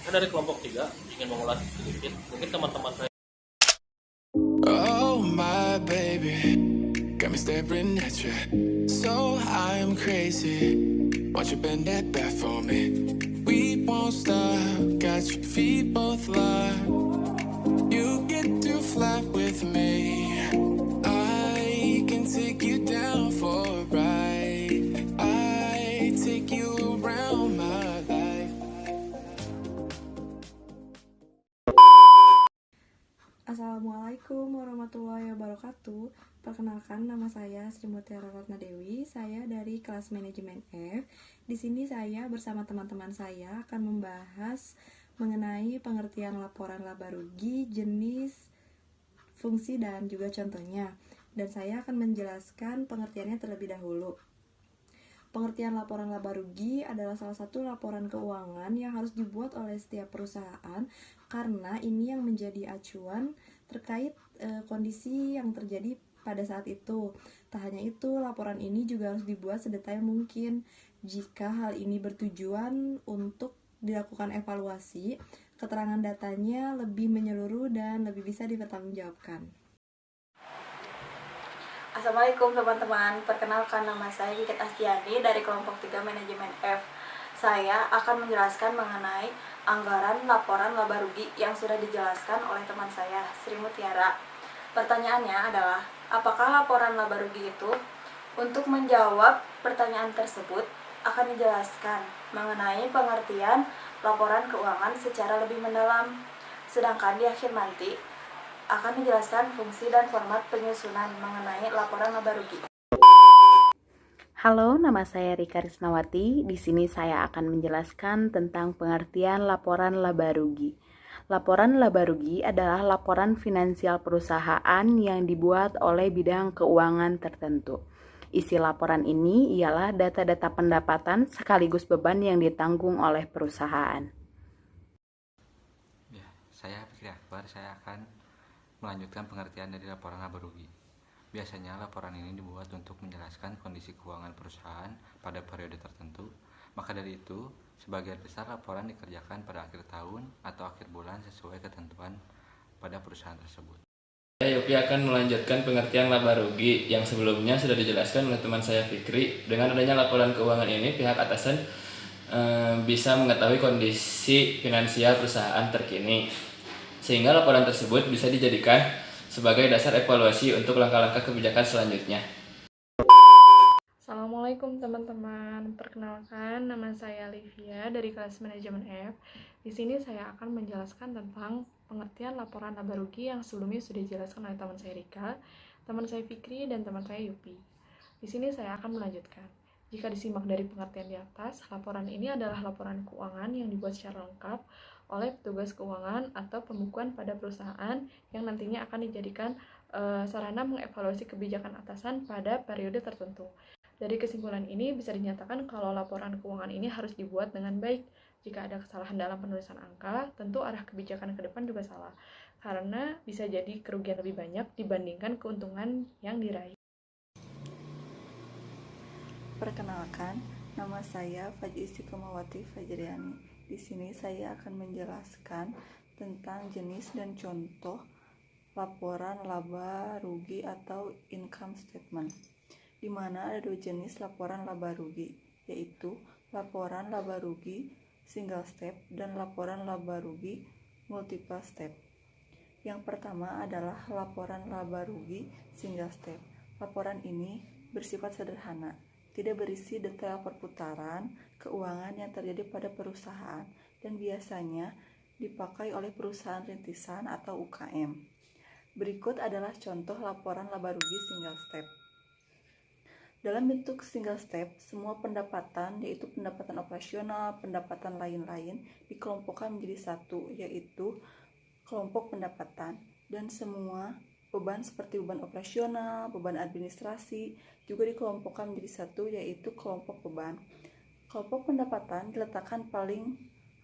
Saya dari kelompok 3 ingin mengulas sedikit. Mungkin teman-teman saya Oh my baby, got me staring at you. So I'm crazy. Won't you bend that back for me? We won't stop. Got your feet both locked. You get to fly with me. I can take you down for a ride. I take you around my life. Assalamualaikum warahmatullahi wabarakatuh. Perkenalkan, nama saya Sri Mutiara Ratna Dewi. Saya dari kelas manajemen F. Di sini saya bersama teman-teman saya akan membahas mengenai pengertian laporan laba rugi, jenis, fungsi, dan juga contohnya. Dan saya akan menjelaskan pengertiannya terlebih dahulu. Pengertian laporan laba rugi adalah salah satu laporan keuangan yang harus dibuat oleh setiap perusahaan karena ini yang menjadi acuan terkait kondisi yang terjadi pada saat itu. Tak hanya itu, laporan ini juga harus dibuat sedetail mungkin jika hal ini bertujuan untuk dilakukan evaluasi, keterangan datanya lebih menyeluruh dan lebih bisa dipertanggungjawabkan. Assalamualaikum teman-teman, perkenalkan nama saya Kikit Astiani dari kelompok 3 manajemen F. Saya akan menjelaskan mengenai anggaran laporan laba rugi yang sudah dijelaskan oleh teman saya, Sri Mutiara. Pertanyaannya adalah, apakah laporan laba rugi itu? Untuk menjawab pertanyaan tersebut, akan dijelaskan mengenai pengertian laporan keuangan secara lebih mendalam. Sedangkan di akhir nanti, akan dijelaskan fungsi dan format penyusunan mengenai laporan laba rugi. Halo, nama saya Rika Risnawati. Di sini saya akan menjelaskan tentang pengertian laporan laba rugi. Laporan laba rugi adalah laporan finansial perusahaan yang dibuat oleh bidang keuangan tertentu. Isi laporan ini ialah data-data pendapatan sekaligus beban yang ditanggung oleh perusahaan. Ya, saya Fikri Akbar, saya akan melanjutkan pengertian dari laporan laba rugi. Biasanya laporan ini dibuat untuk menjelaskan kondisi keuangan perusahaan pada periode tertentu. Maka dari itu, sebagian besar laporan dikerjakan pada akhir tahun atau akhir bulan sesuai ketentuan pada perusahaan tersebut. Saya Yopi akan melanjutkan pengertian laba rugi yang sebelumnya sudah dijelaskan oleh teman saya Fikri. Dengan adanya laporan keuangan ini, pihak atasan bisa mengetahui kondisi finansial perusahaan terkini, sehingga laporan tersebut bisa dijadikan sebagai dasar evaluasi untuk langkah-langkah kebijakan selanjutnya. Assalamualaikum teman-teman, perkenalkan nama saya Livia dari kelas manajemen F. Di sini saya akan menjelaskan tentang pengertian laporan laba rugi yang sebelumnya sudah dijelaskan oleh teman saya Rika, teman saya Fikri, dan teman saya Yupi. Di sini saya akan melanjutkan. Jika disimak dari pengertian di atas, laporan ini adalah laporan keuangan yang dibuat secara lengkap oleh petugas keuangan atau pembukuan pada perusahaan yang nantinya akan dijadikan sarana mengevaluasi kebijakan atasan pada periode tertentu. Dari kesimpulan ini bisa dinyatakan kalau laporan keuangan ini harus dibuat dengan baik. Jika ada kesalahan dalam penulisan angka, tentu arah kebijakan ke depan juga salah, karena bisa jadi kerugian lebih banyak dibandingkan keuntungan yang diraih. Perkenalkan, nama saya Fajri Istiqomawati Fajriani. Di sini saya akan menjelaskan tentang jenis dan contoh laporan laba rugi atau income statement, di mana ada dua jenis laporan laba rugi, yaitu laporan laba rugi single step dan laporan laba rugi multiple step. Yang pertama adalah laporan laba rugi single step. Laporan ini bersifat sederhana, tidak berisi detail perputaran keuangan yang terjadi pada perusahaan dan biasanya dipakai oleh perusahaan rintisan atau UKM. Berikut adalah contoh laporan laba rugi single step. Dalam bentuk single step, semua pendapatan, yaitu pendapatan operasional, pendapatan lain-lain, dikelompokkan menjadi satu, yaitu kelompok pendapatan, dan semua beban seperti beban operasional, beban administrasi juga dikelompokkan menjadi satu, yaitu kelompok beban. Kelompok pendapatan diletakkan paling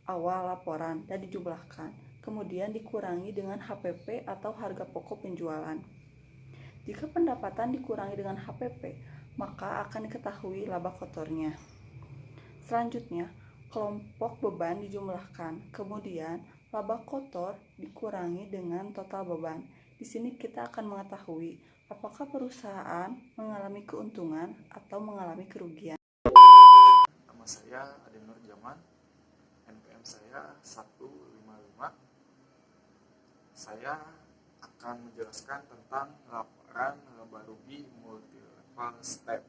awal laporan dan dijumlahkan, kemudian dikurangi dengan HPP atau harga pokok penjualan. Jika pendapatan dikurangi dengan HPP, maka akan diketahui laba kotornya. Selanjutnya, Kelompok beban dijumlahkan, kemudian laba kotor dikurangi dengan total beban. Di sini kita akan mengetahui apakah perusahaan mengalami keuntungan atau mengalami kerugian. Nama saya Ade Nur Jaman, NPM saya 155. Saya akan menjelaskan tentang laporan laba rugi multi-level step.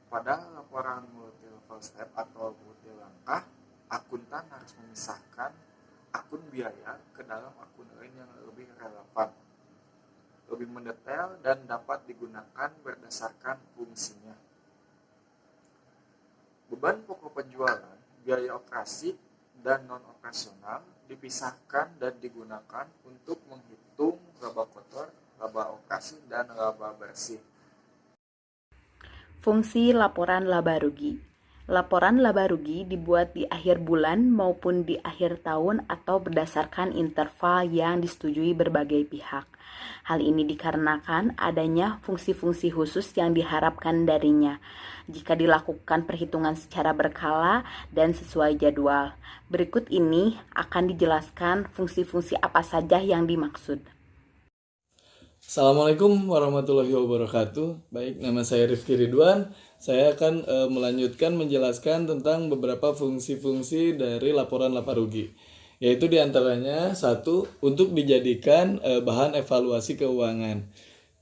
Pada laporan multi-level step atau multi-langkah, akuntan harus memisahkan akun biaya ke dalam akun lain yang lebih relevan, lebih mendetail dan dapat digunakan berdasarkan fungsinya. Beban pokok penjualan, biaya operasi, dan non-operasional dipisahkan dan digunakan untuk menghitung laba kotor, laba operasi, dan laba bersih. Fungsi laporan laba rugi. Laporan laba rugi dibuat di akhir bulan maupun di akhir tahun atau berdasarkan interval yang disetujui berbagai pihak. Hal ini dikarenakan adanya fungsi-fungsi khusus yang diharapkan darinya jika dilakukan perhitungan secara berkala dan sesuai jadwal. Berikut ini akan dijelaskan fungsi-fungsi apa saja yang dimaksud. Assalamualaikum warahmatullahi wabarakatuh. Baik, nama saya Rifki Ridwan. Saya akan melanjutkan menjelaskan tentang beberapa fungsi-fungsi dari laporan laba rugi. Yaitu diantaranya, satu, untuk dijadikan bahan evaluasi keuangan.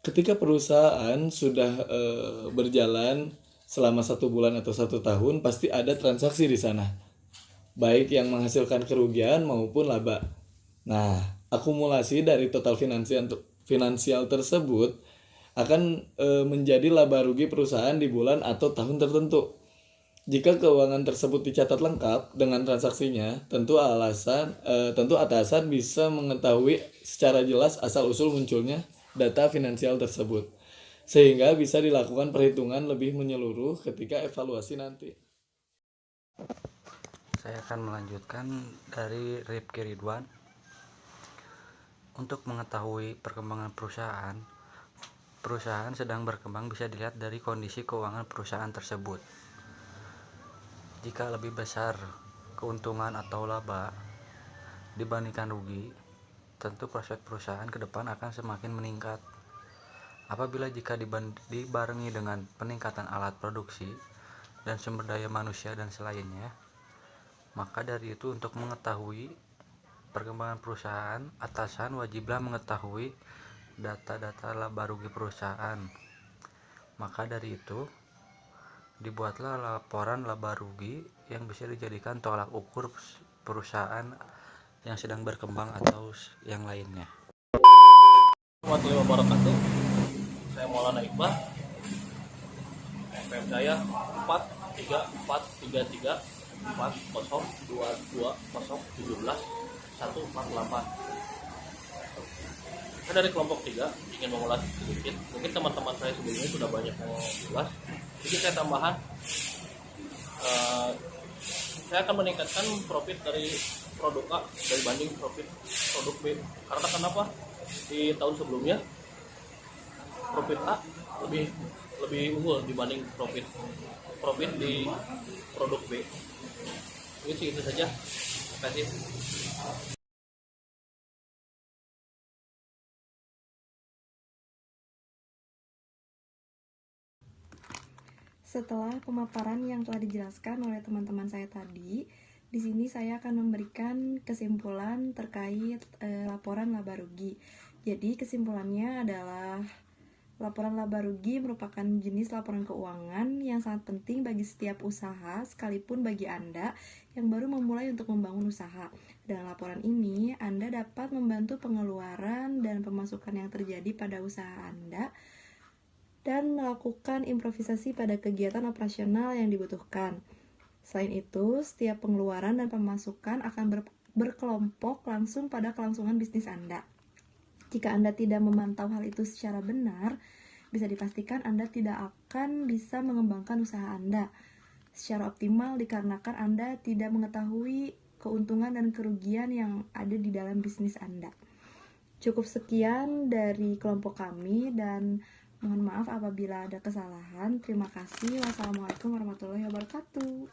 Ketika perusahaan sudah berjalan selama 1 bulan atau 1 tahun, pasti ada transaksi di sana, baik yang menghasilkan kerugian maupun laba. Nah, akumulasi dari total finansial tersebut akan menjadi laba rugi perusahaan di bulan atau tahun tertentu. Jika keuangan tersebut dicatat lengkap dengan transaksinya, tentu atasan bisa mengetahui secara jelas asal-usul munculnya data finansial tersebut, sehingga bisa dilakukan perhitungan lebih menyeluruh ketika evaluasi nanti. Saya akan melanjutkan dari Rifki Ridwan. Untuk mengetahui perkembangan perusahaan sedang berkembang bisa dilihat dari kondisi keuangan perusahaan tersebut. Jika lebih besar keuntungan atau laba dibandingkan rugi, tentu prospek perusahaan ke depan akan semakin meningkat. Apabila jika dibarengi dengan peningkatan alat produksi dan sumber daya manusia dan selainnya, maka dari itu untuk mengetahui perkembangan perusahaan, atasan wajiblah mengetahui data-data laba rugi perusahaan. Maka dari itu, dibuatlah laporan laba rugi yang bisa dijadikan tolak ukur perusahaan yang sedang berkembang atau yang lainnya. Warahmatullahi wabarakatuh. Saya Maulana Iqbal. NPM saya 43433 4022017 148. Saya dari kelompok 3 ingin mengulas sedikit. Mungkin teman-teman saya sebelumnya sudah banyak yang mengulas. Jadi saya tambahan, saya akan meningkatkan profit dari produk A dibanding profit produk B. Karena kenapa? Di tahun sebelumnya profit A lebih unggul dibanding profit di produk B. Itu saja. Terima kasih. Setelah pemaparan yang telah dijelaskan oleh teman-teman saya tadi, di sini saya akan memberikan kesimpulan terkait laporan laba rugi. Jadi kesimpulannya adalah laporan laba rugi merupakan jenis laporan keuangan yang sangat penting bagi setiap usaha, sekalipun bagi Anda yang baru memulai untuk membangun usaha. Dengan laporan ini, Anda dapat membantu pengeluaran dan pemasukan yang terjadi pada usaha Anda dan melakukan improvisasi pada kegiatan operasional yang dibutuhkan. Selain itu, setiap pengeluaran dan pemasukan akan berkelompok langsung pada kelangsungan bisnis Anda. Jika Anda tidak memantau hal itu secara benar, bisa dipastikan Anda tidak akan bisa mengembangkan usaha Anda secara optimal dikarenakan Anda tidak mengetahui keuntungan dan kerugian yang ada di dalam bisnis Anda. Cukup sekian dari kelompok kami dan mohon maaf apabila ada kesalahan. Terima kasih. Wassalamualaikum warahmatullahi wabarakatuh.